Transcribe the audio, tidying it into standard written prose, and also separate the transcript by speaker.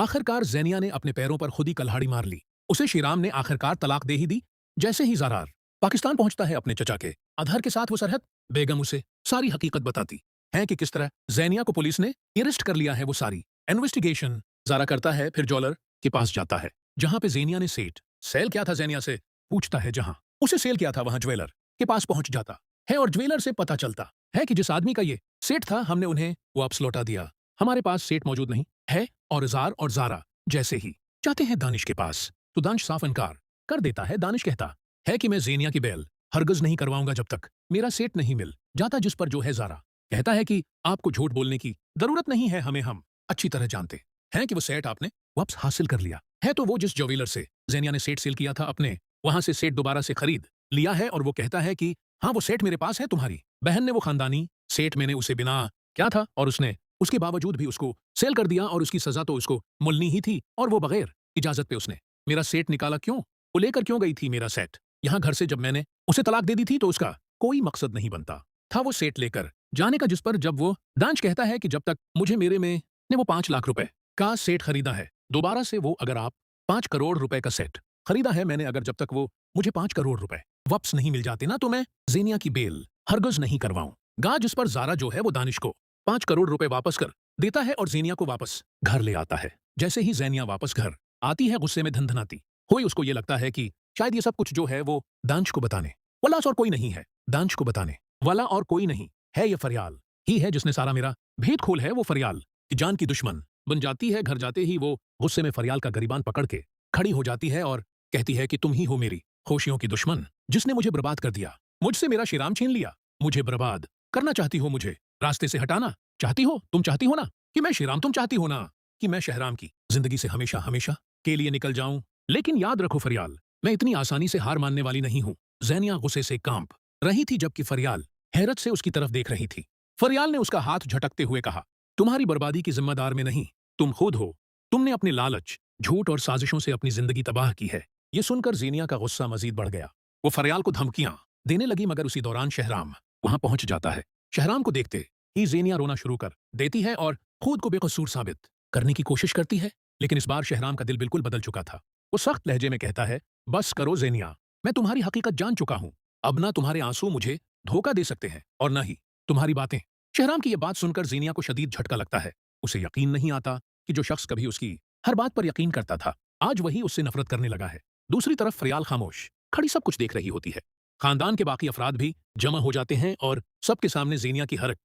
Speaker 1: आखिरकार ज़ेनिया ने अपने पैरों पर खुद ही कल्हाड़ी मार ली। उसे शीराम ने आखिरकार तलाक दे ही दी। जैसे ही ज़रार पाकिस्तान पहुंचता है अपने चचा के, अजहर के साथ वो सरहद, बेगम उसे सारी हकीकत बताती है कि किस तरह ज़ेनिया को पुलिस ने अरेस्ट कर लिया है। वो सारी इन्वेस्टिगेशन ज़ारा करता है, फिर ज्वेलर के पास जाता है जहां पे ज़ेनिया ने सेल क्या था ज़ेनिया से पूछता है। जहां उसे सेल किया था वहां ज्वेलर के पास पहुंच जाता है और ज्वेलर से पता चलता है कि जिस आदमी का ये सेठ था, हमने उन्हें वापस लौटा दिया। हमारे पास सेठ मौजूद नहीं है। और इज़ार और ज़ारा जैसे ही जाते हैं दानिश के पास, तो दानिश साफ इनकार कर देता है। दानिश कहता है कि मैं ज़ेनिया की बेल हरगिज़ नहीं करवाऊंगा जब तक मेरा सेठ नहीं मिल जाता। जिस पर जो है ज़ारा कहता है कि आपको झूठ बोलने की जरूरत नहीं है, हमें हम अच्छी तरह जानते हैं कि वो सेठ आपने वापस हासिल कर लिया है। तो वो जिस ज्वेलर से ज़ेनिया ने सेठ सेल किया था, अपने वहां से सेठ दोबारा से खरीद लिया है। और वो कहता है कि हाँ, वो सेठ मेरे पास है। तुम्हारी बहन ने वो खानदानी सेठ, मैंने उसे बिना क्या था और उसने उसके बावजूद भी उसको सेल कर दिया और उसकी सजा तो उसको मुलनी ही थी। और वो बगैर इजाजत पे उसने मेरा सेठ निकाला क्यों? वो लेकर क्यों गई थी मेरा सेठ यहाँ घर से? जब मैंने उसे तलाक दे दी थी तो उसका कोई मकसद नहीं बनता था वो सेठ लेकर जाने का। जिस पर जब वो दांश कहता है कि जब तक मुझे मेरे में ने वो 5 लाख रुपए का सेठ खरीदा है दोबारा से, वो अगर आप 5 करोड़ रुपए का सेट खरीदा है मैंने, अगर जब तक वो मुझे 5 करोड़ रुपए वापस नहीं मिल जाते ना, तो मैं ज़ेनिया की बेल हरगिज़ नहीं करवाऊंगा। जिस पर ज़ारा जो है वो दानिश को 5 करोड़ रुपए वापस कर देता है और ज़ेनिया को वापस घर ले आता है। जैसे ही ज़ेनिया वापस घर आती है, गुस्से में धनधनाती हुई, उसको ये लगता है कि शायद ये सब कुछ जो है वो दानिश को बताने वाला और कोई नहीं है। दानिश को बताने वाला और कोई नहीं है, ये फरियाल ही है जिसने सारा मेरा भेद खोल है। वो फरियाल की जान की दुश्मन बन जाती है। घर जाते ही वो गुस्से में फरियाल का गरिबान पकड़ के खड़ी हो जाती है और कहती है कि तुम ही हो मेरी खुशियों की दुश्मन, जिसने मुझे बर्बाद कर दिया, मुझसे मेरा शिराम छीन लिया, मुझे बर्बाद करना चाहती हो, मुझे रास्ते से हटाना चाहती हो। तुम चाहती हो ना कि मैं शिराम, तुम चाहती हो ना कि मैं शहराम की जिंदगी से हमेशा हमेशा के लिए निकल जाऊं। लेकिन याद रखो फरियाल, मैं इतनी आसानी से हार मानने वाली नहीं हूं। ज़ेनिया गुस्से से कांप रही थी जबकि फरियाल हैरत से उसकी तरफ देख रही थी। फरियाल ने उसका हाथ झटकते हुए कहा, तुम्हारी बर्बादी की जिम्मेदार मैं नहीं, तुम खुद हो। तुमने अपने लालच, झूठ और साजिशों से अपनी जिंदगी तबाह की है। ये सुनकर ज़ेनिया का गुस्सा मजीद बढ़ गया। वो फरियाल को धमकियां देने लगी, मगर उसी दौरान शहराम वहां पहुंच जाता है। शहराम को देखते ही ज़ेनिया रोना शुरू कर देती है और खुद को बेकसूर साबित करने की कोशिश करती है। लेकिन इस बार शहराम का दिल बिल्कुल बदल चुका था। वो सख्त लहजे में कहता है, बस करो ज़ेनिया, मैं तुम्हारी हकीकत जान चुका हूं। अब ना तुम्हारे आंसू मुझे धोखा दे सकते हैं और ना ही तुम्हारी बातें। शहराम की यह बात सुनकर ज़ेनिया को शदीद झटका लगता है। उसे यकीन नहीं आता कि जो शख्स कभी उसकी हर बात पर यकीन करता था, आज वही उससे नफरत करने लगा है। दूसरी तरफ फरियाल खामोश खड़ी सब कुछ देख रही होती है। खानदान के बाकी अफराद भी जमा हो जाते हैं और सबके सामने ज़ेनिया की हरक